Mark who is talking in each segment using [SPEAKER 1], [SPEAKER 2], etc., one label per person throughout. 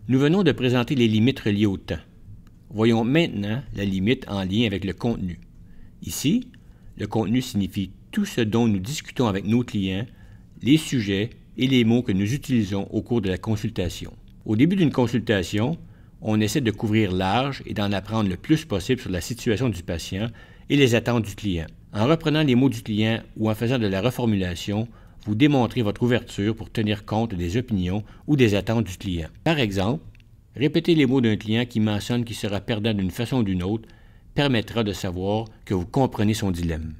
[SPEAKER 1] Nous venons de présenter les limites reliées au temps. Voyons maintenant la limite en lien avec le contenu. Ici, le contenu signifie tout ce dont nous discutons avec nos clients, les sujets et les mots que nous utilisons au cours de la consultation. Au début d'une consultation, on essaie de couvrir large et d'en apprendre le plus possible sur la situation du patient et les attentes du client. En reprenant les mots du client ou en faisant de la reformulation, vous démontrez votre ouverture pour tenir compte des opinions ou des attentes du client. Par exemple, répéter les mots d'un client qui mentionne qu'il sera perdant d'une façon ou d'une autre permettra de savoir que vous comprenez son dilemme.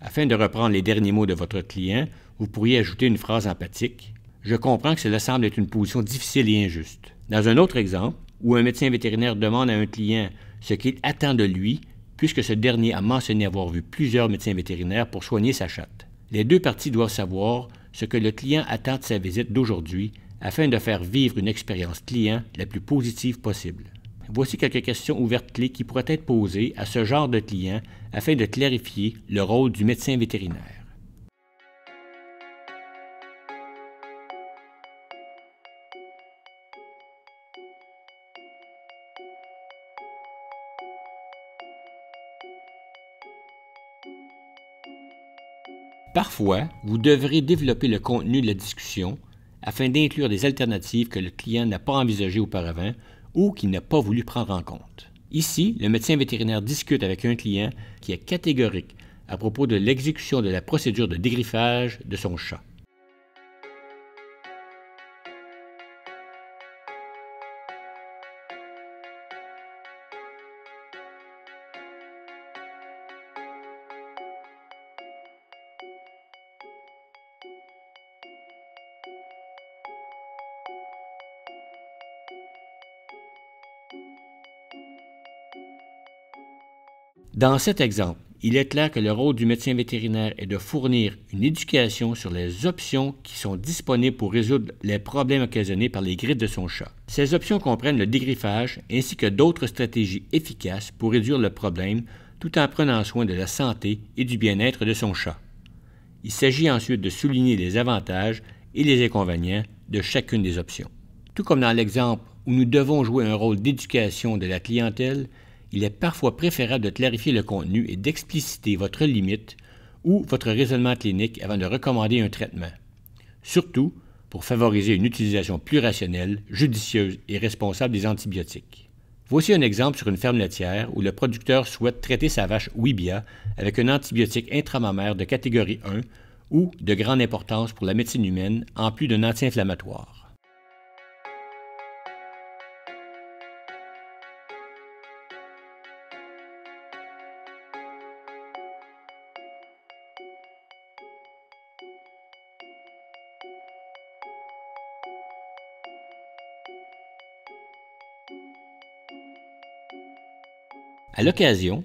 [SPEAKER 1] Afin de reprendre les derniers mots de votre client, vous pourriez ajouter une phrase empathique. Je comprends que cela semble être une position difficile et injuste. Dans un autre exemple, où un médecin vétérinaire demande à un client ce qu'il attend de lui, puisque ce dernier a mentionné avoir vu plusieurs médecins vétérinaires pour soigner sa chatte. Les deux parties doivent savoir ce que le client attend de sa visite d'aujourd'hui afin de faire vivre une expérience client la plus positive possible. Voici quelques questions ouvertes clés qui pourraient être posées à ce genre de client afin de clarifier le rôle du médecin vétérinaire. Parfois, vous devrez développer le contenu de la discussion afin d'inclure des alternatives que le client n'a pas envisagées auparavant ou qu'il n'a pas voulu prendre en compte. Ici, le médecin vétérinaire discute avec un client qui est catégorique à propos de l'exécution de la procédure de dégriffage de son chat. Dans cet exemple, il est clair que le rôle du médecin vétérinaire est de fournir une éducation sur les options qui sont disponibles pour résoudre les problèmes occasionnés par les griffes de son chat. Ces options comprennent le dégriffage ainsi que d'autres stratégies efficaces pour réduire le problème tout en prenant soin de la santé et du bien-être de son chat. Il s'agit ensuite de souligner les avantages et les inconvénients de chacune des options. Tout comme dans l'exemple où nous devons jouer un rôle d'éducation de la clientèle, il est parfois préférable de clarifier le contenu et d'expliciter votre limite ou votre raisonnement clinique avant de recommander un traitement. Surtout pour favoriser une utilisation plus rationnelle, judicieuse et responsable des antibiotiques. Voici un exemple sur une ferme laitière où le producteur souhaite traiter sa vache Wibia avec un antibiotique intramamaire de catégorie 1 ou de grande importance pour la médecine humaine en plus d'un anti-inflammatoire. À l'occasion,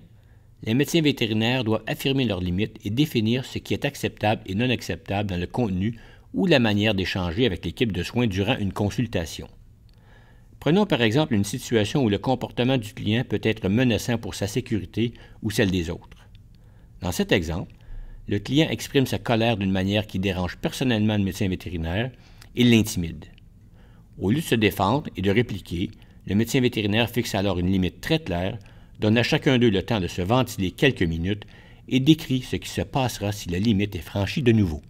[SPEAKER 1] les médecins vétérinaires doivent affirmer leurs limites et définir ce qui est acceptable et non acceptable dans le contenu ou la manière d'échanger avec l'équipe de soins durant une consultation. Prenons par exemple une situation où le comportement du client peut être menaçant pour sa sécurité ou celle des autres. Dans cet exemple, le client exprime sa colère d'une manière qui dérange personnellement le médecin vétérinaire et l'intimide. Au lieu de se défendre et de répliquer, le médecin vétérinaire fixe alors une limite très claire, donne à chacun d'eux le temps de se ventiler quelques minutes et décrit ce qui se passera si la limite est franchie de nouveau.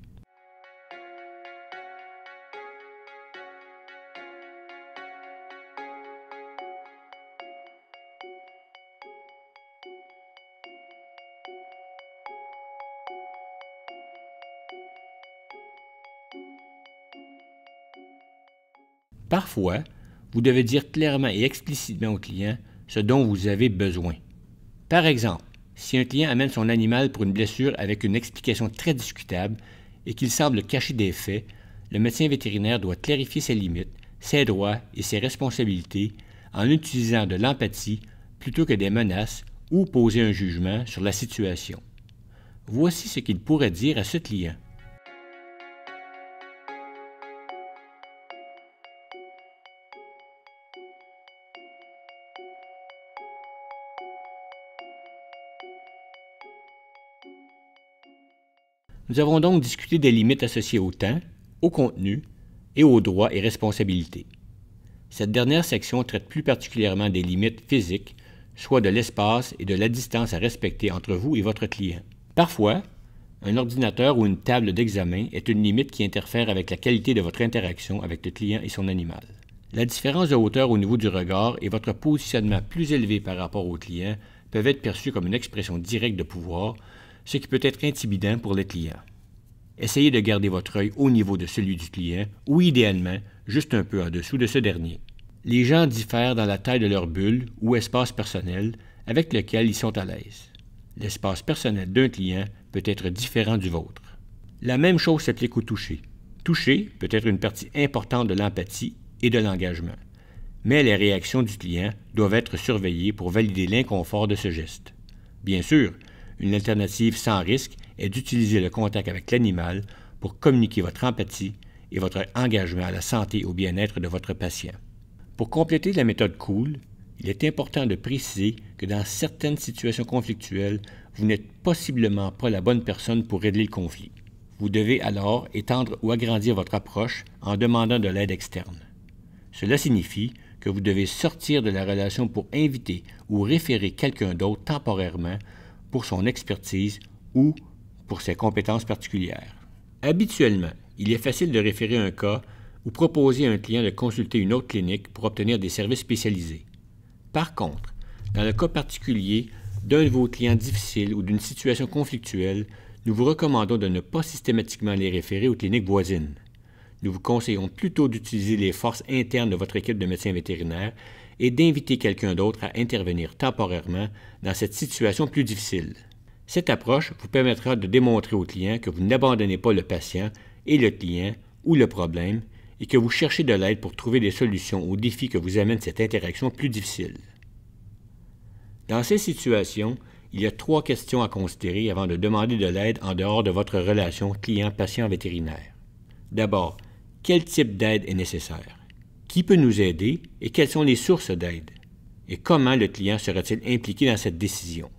[SPEAKER 1] Parfois, vous devez dire clairement et explicitement au client ce dont vous avez besoin. Par exemple, si un client amène son animal pour une blessure avec une explication très discutable et qu'il semble cacher des faits, le médecin vétérinaire doit clarifier ses limites, ses droits et ses responsabilités en utilisant de l'empathie plutôt que des menaces ou poser un jugement sur la situation. Voici ce qu'il pourrait dire à ce client. Nous avons donc discuté des limites associées au temps, au contenu et aux droits et responsabilités. Cette dernière section traite plus particulièrement des limites physiques, soit de l'espace et de la distance à respecter entre vous et votre client. Parfois, un ordinateur ou une table d'examen est une limite qui interfère avec la qualité de votre interaction avec le client et son animal. La différence de hauteur au niveau du regard et votre positionnement plus élevé par rapport au client peuvent être perçus comme une expression directe de pouvoir, ce qui peut être intimidant pour le client. Essayez de garder votre œil au niveau de celui du client ou idéalement juste un peu en dessous de ce dernier. Les gens diffèrent dans la taille de leur bulle ou espace personnel avec lequel ils sont à l'aise. L'espace personnel d'un client peut être différent du vôtre. La même chose s'applique au toucher. Toucher peut être une partie importante de l'empathie et de l'engagement, mais les réactions du client doivent être surveillées pour valider l'inconfort de ce geste. Bien sûr, une alternative sans risque est d'utiliser le contact avec l'animal pour communiquer votre empathie et votre engagement à la santé et au bien-être de votre patient. Pour compléter la méthode COOL, il est important de préciser que dans certaines situations conflictuelles, vous n'êtes possiblement pas la bonne personne pour régler le conflit. Vous devez alors étendre ou agrandir votre approche en demandant de l'aide externe. Cela signifie que vous devez sortir de la relation pour inviter ou référer quelqu'un d'autre temporairement pour son expertise ou pour ses compétences particulières. Habituellement, il est facile de référer un cas ou proposer à un client de consulter une autre clinique pour obtenir des services spécialisés. Par contre, dans le cas particulier d'un de vos clients difficiles ou d'une situation conflictuelle, nous vous recommandons de ne pas systématiquement les référer aux cliniques voisines. Nous vous conseillons plutôt d'utiliser les forces internes de votre équipe de médecins vétérinaires et d'inviter quelqu'un d'autre à intervenir temporairement dans cette situation plus difficile. Cette approche vous permettra de démontrer au client que vous n'abandonnez pas le patient et le client ou le problème et que vous cherchez de l'aide pour trouver des solutions aux défis que vous amène cette interaction plus difficile. Dans ces situations, il y a 3 questions à considérer avant de demander de l'aide en dehors de votre relation client-patient vétérinaire. D'abord, quel type d'aide est nécessaire? Qui peut nous aider et quelles sont les sources d'aide? Et comment le client sera-t-il impliqué dans cette décision?